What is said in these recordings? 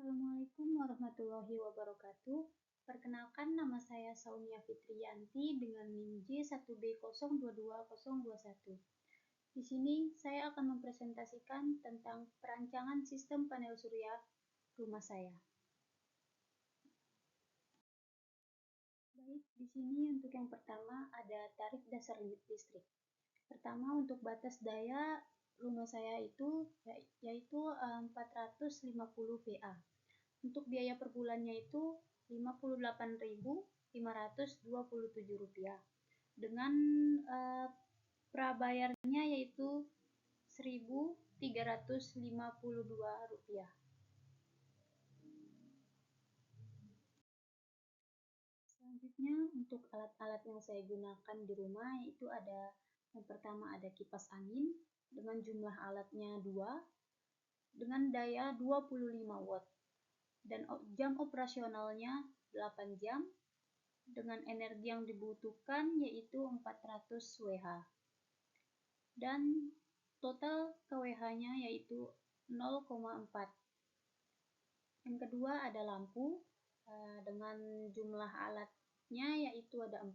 Assalamualaikum warahmatullahi wabarakatuh. Perkenalkan, nama saya Saunia Fitriyanti dengan NIM J1B022021. Di sini saya akan mempresentasikan tentang perancangan sistem panel surya rumah saya. Baik, di sini untuk yang pertama ada tarif dasar listrik. Pertama, untuk batas daya rumah saya itu yaitu 450 VA. Untuk biaya per bulannya itu Rp58.527 dengan prabayarnya yaitu Rp1.352. Selanjutnya, untuk alat-alat yang saya gunakan di rumah itu ada yang pertama ada kipas angin dengan jumlah alatnya 2 dengan daya 25 watt dan jam operasionalnya 8 jam dengan energi yang dibutuhkan yaitu 400 Wh dan total kWh-nya yaitu 0,4. Yang kedua ada lampu dengan jumlah alatnya yaitu ada 4.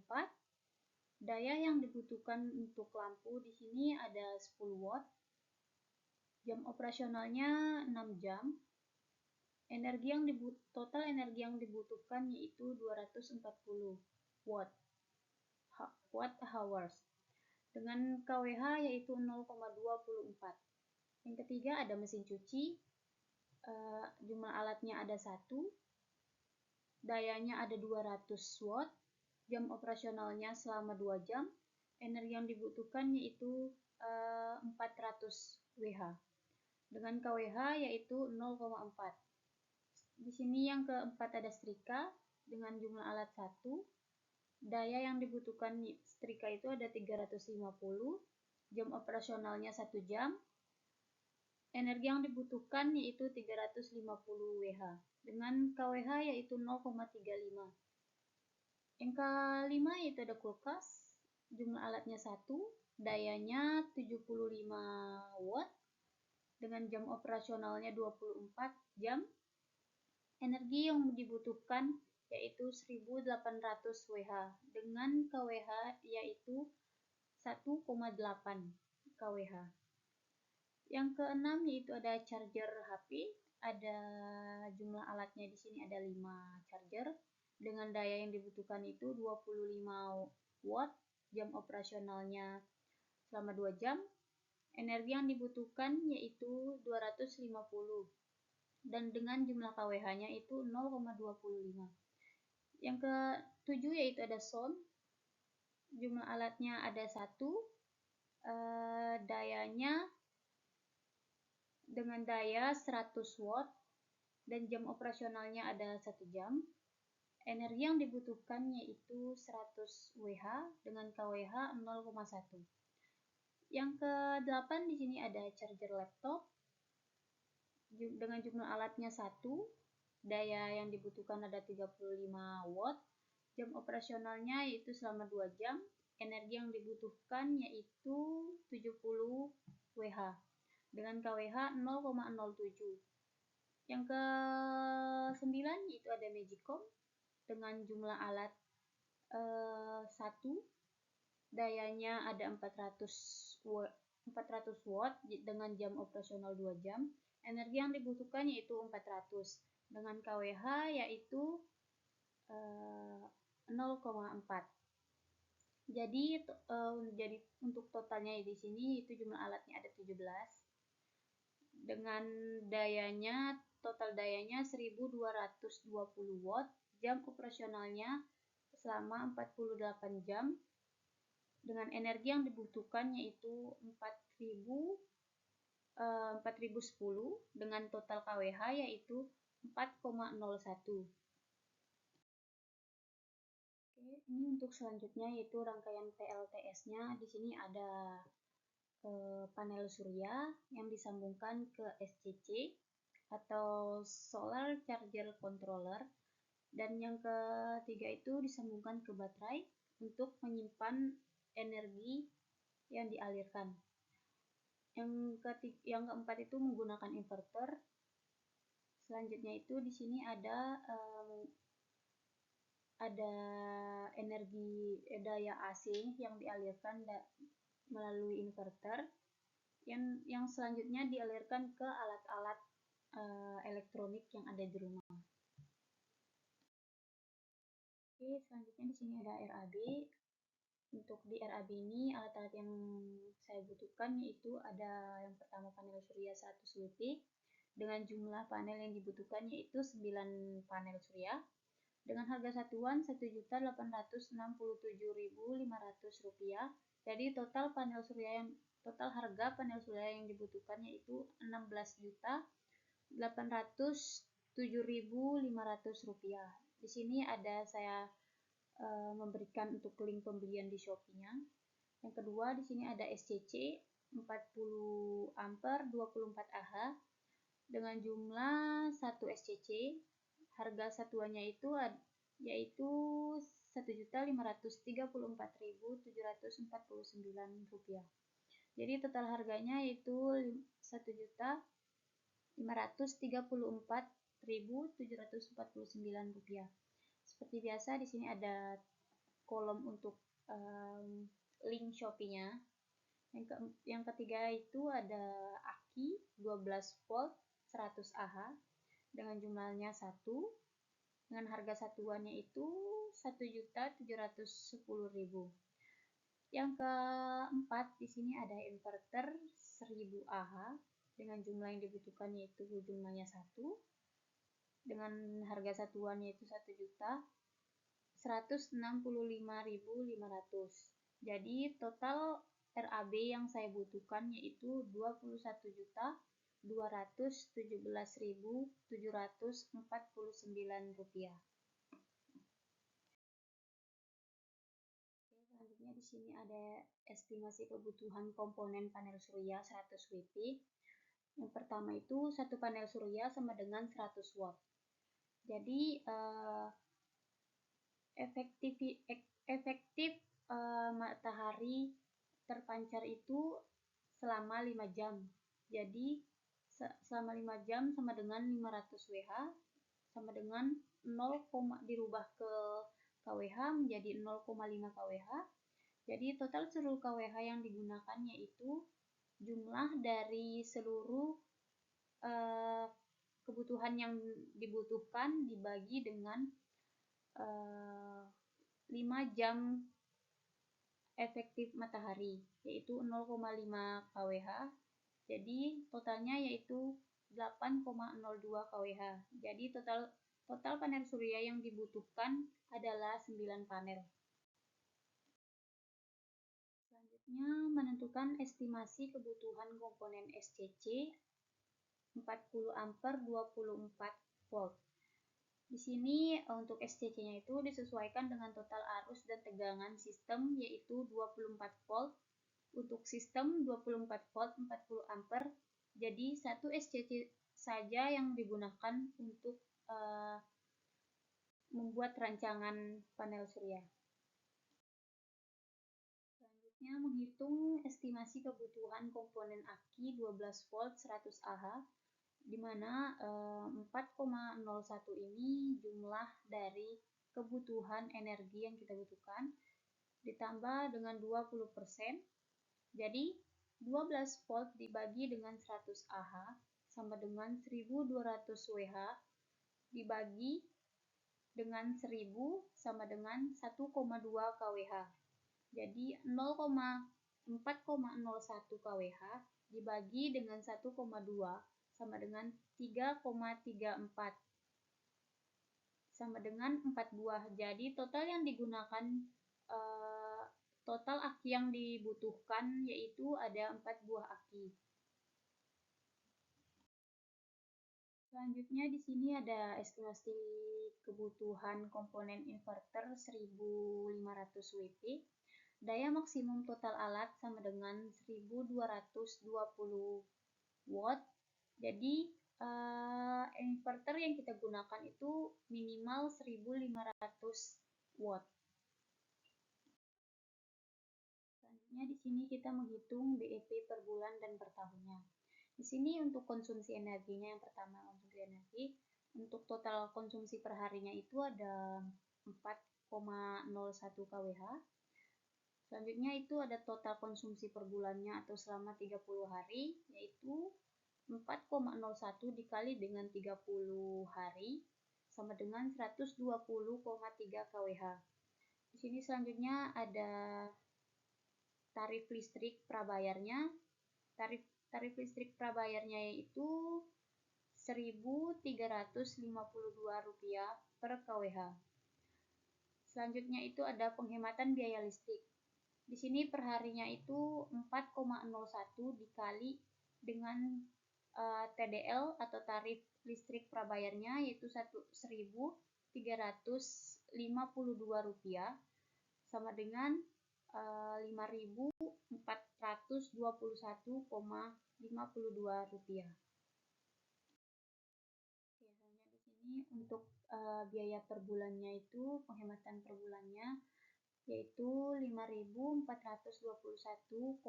Daya yang dibutuhkan untuk lampu di sini ada 10 watt. Jam operasionalnya 6 jam. Total energi yang dibutuhkan yaitu 240 watt hours dengan kWh yaitu 0,24. Yang ketiga ada mesin cuci, jumlah alatnya ada 1, dayanya ada 200 watt, jam operasionalnya selama 2 jam, energi yang dibutuhkan yaitu 400 Wh dengan kWh yaitu 0,4. Di sini yang keempat ada setrika dengan jumlah alat 1. Daya yang dibutuhkan setrika itu ada 350. Jam operasionalnya 1 jam. Energi yang dibutuhkan yaitu 350 Wh dengan kWh yaitu 0,35. Yang kelima yaitu ada kulkas. Jumlah alatnya 1. Dayanya 75 watt dengan jam operasionalnya 24 jam. Energi yang dibutuhkan yaitu 1800 Wh dengan kWh yaitu 1,8 kWh. Yang keenam yaitu ada charger HP. Ada jumlah alatnya di sini ada 5 charger dengan daya yang dibutuhkan itu 25 watt. Jam operasionalnya selama 2 jam. Energi yang dibutuhkan yaitu 250 dan dengan jumlah kWh-nya itu 0,25. Yang ketujuh yaitu ada sound. Jumlah alatnya ada 1. Dayanya dengan daya 100 watt dan jam operasionalnya ada 1 jam. Energi yang dibutuhkan yaitu 100 Wh dengan kWh 0,1. Yang ke-8 di sini ada charger laptop dengan jumlah alatnya 1. Daya yang dibutuhkan ada 35 watt. Jam operasionalnya yaitu selama 2 jam. Energi yang dibutuhkan yaitu 70 Wh dengan kWh 0,07. Yang ke-9 yaitu ada Magicom dengan jumlah alat 1. Dayanya ada 400 watt dengan jam operasional 2 jam. Energi yang dibutuhkan yaitu 400 dengan kWh yaitu 0,4. Jadi untuk totalnya di sini itu jumlah alatnya ada 17 dengan total dayanya 1220 watt. Jam operasionalnya selama 48 jam dengan energi yang dibutuhkan yaitu 4010 dengan total kWh yaitu 4,01. Oke, ini untuk selanjutnya yaitu rangkaian PLTS-nya. Di sini ada panel surya yang disambungkan ke SCC atau Solar Charger Controller, dan yang ketiga itu disambungkan ke baterai untuk menyimpan energi yang dialirkan. Yang keempat itu menggunakan inverter Selanjutnya itu di sini ada energi daya AC yang dialirkan melalui inverter, yang selanjutnya dialirkan ke alat-alat elektronik yang ada di rumah. Oke, selanjutnya di sini ada RAB. Untuk di RAB ini alat-alat yang saya butuhkan yaitu ada yang pertama panel surya 100 WP dengan jumlah panel yang dibutuhkan yaitu 9 panel surya dengan harga satuan Rp1.867.500. Jadi total harga panel surya yang dibutuhkan yaitu Rp16.807.500. Di sini ada saya memberikan untuk link pembelian di Shopee-nya. Yang kedua di sini ada SCC 40 ampere 24 Ah dengan jumlah 1 SCC. Harga satuannya yaitu Rp1.534.749. Jadi total harganya yaitu Rp1.534.749. Seperti biasa di sini ada kolom untuk link Shopee-nya. Yang ketiga itu ada aki 12 volt 100 Ah dengan jumlahnya 1 dengan harga satuannya itu Rp1.710.000. Yang keempat di sini ada inverter 1000 Ah dengan jumlah yang dibutuhkan yaitu jumlahnya 1 dengan harga satuannya itu Rp1.165.500. Jadi total RAB yang saya butuhkan yaitu Rp21.217.749. Selanjutnya di sini ada estimasi kebutuhan komponen panel surya 100 WP. Yang pertama itu satu panel surya sama dengan 100 watt. Jadi efektif matahari terpancar itu selama 5 jam. Jadi selama 5 jam sama dengan 500 Wh sama dengan 0, dirubah ke kWh menjadi 0,5 kWh. Jadi total seluruh kWh yang digunakan yaitu jumlah dari seluruh kebutuhan yang dibutuhkan dibagi dengan 5 jam efektif matahari yaitu 0,5 kWh. Jadi totalnya yaitu 8,02 kWh. Jadi total panel surya yang dibutuhkan adalah 9 panel. Selanjutnya menentukan estimasi kebutuhan komponen SCC 40 ampere 24 volt. Di sini untuk SCC-nya itu disesuaikan dengan total arus dan tegangan sistem yaitu 24 volt. Untuk sistem 24 volt 40 ampere. Jadi satu SCC saja yang digunakan untuk membuat rancangan panel surya. Selanjutnya menghitung estimasi kebutuhan komponen aki 12 volt 100 Ah di mana 4,01 ini jumlah dari kebutuhan energi yang kita butuhkan ditambah dengan 20%. Jadi 12 volt dibagi dengan 100 Ah sama dengan 1200 Wh dibagi dengan 1000 sama dengan 1,2 kWh. Jadi 4,01 kWh dibagi dengan 1,2 sama dengan 3,34 sama dengan 4 buah. Jadi total yang digunakan total aki yang dibutuhkan yaitu ada 4 buah aki. Selanjutnya di sini ada estimasi kebutuhan komponen inverter 1500 WP. Daya maksimum total alat sama dengan 1220 watt. Jadi inverter yang kita gunakan itu minimal 1500 watt. Selanjutnya di sini kita menghitung BEP per bulan dan per tahunnya. Di sini untuk konsumsi energinya yang pertama konsumsi energi Untuk total konsumsi perharinya itu ada 4,01 kWh. Selanjutnya itu ada total konsumsi per bulannya atau selama 30 hari, yaitu 4,01 dikali dengan 30 hari sama dengan 120,3 kWh. Di sini selanjutnya ada tarif listrik prabayarnya. Tarif listrik prabayarnya yaitu Rp1.352 per kWh. Selanjutnya itu ada penghematan biaya listrik. Di sini perharinya itu 4,01 dikali dengan TDL atau tarif listrik prabayarnya yaitu Rp1.352 sama dengan Rp5.421,52. Biasanya di sini untuk biaya per bulannya itu penghematan per bulannya yaitu Rp5.421,52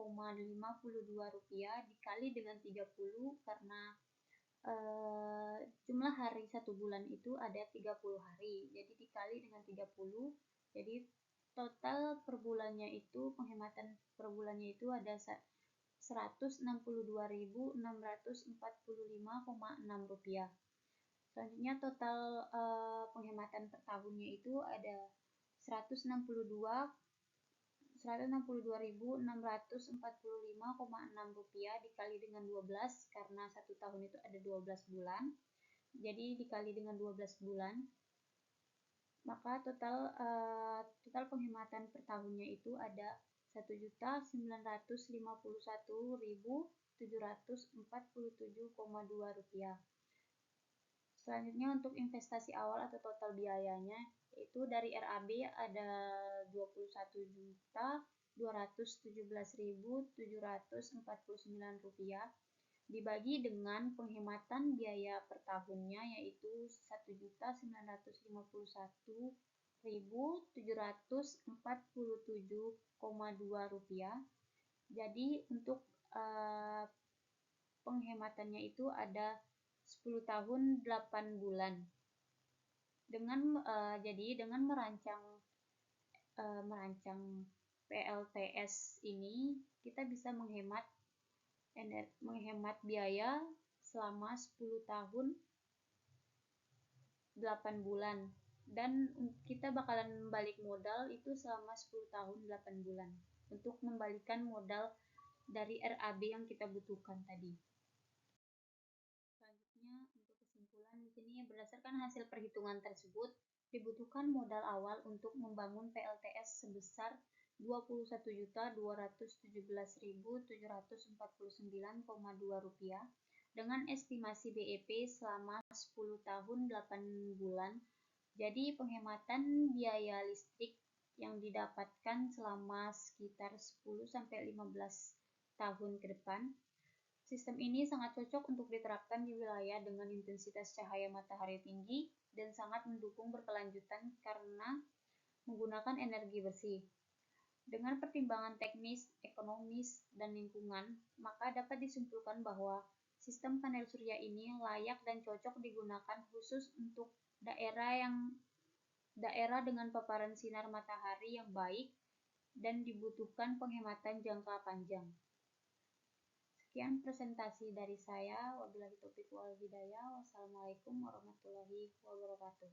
dikali dengan 30 karena jumlah hari satu bulan itu ada 30 hari. Jadi dikali dengan 30, jadi total per bulannya itu penghematan per bulannya itu ada Rp162.645,6. Selanjutnya total penghematan per tahunnya itu ada Rp162.645,6 dikali dengan 12 karena satu tahun itu ada 12 bulan. Jadi dikali dengan 12 bulan, maka total penghematan per tahunnya itu ada Rp1.951.747,2. Selanjutnya untuk investasi awal atau total biayanya itu dari RAB ada Rp21.217.749 dibagi dengan penghematan biaya per tahunnya yaitu Rp1.951.747,2. Jadi untuk penghematannya itu ada 10 tahun 8 bulan. Jadi dengan merancang PLTS ini kita bisa menghemat biaya selama 10 tahun 8 bulan dan kita bakalan balik modal itu selama 10 tahun 8 bulan untuk membalikan modal dari RAB yang kita butuhkan tadi. Selanjutnya untuk kesimpulan di sini berdasarkan hasil perhitungan tersebut dibutuhkan modal awal untuk membangun PLTS sebesar Rp21.217.749,2 dengan estimasi BEP selama 10 tahun 8 bulan. Jadi penghematan biaya listrik yang didapatkan selama sekitar 10-15 tahun ke depan. Sistem ini sangat cocok untuk diterapkan di wilayah dengan intensitas cahaya matahari tinggi dan sangat mendukung berkelanjutan karena menggunakan energi bersih. Dengan pertimbangan teknis, ekonomis, dan lingkungan, maka dapat disimpulkan bahwa sistem panel surya ini layak dan cocok digunakan khusus untuk daerah dengan paparan sinar matahari yang baik dan dibutuhkan penghematan jangka panjang. Sekian presentasi dari saya. Wabillahi taufiq wal hidayah. Wassalamualaikum warahmatullahi wabarakatuh.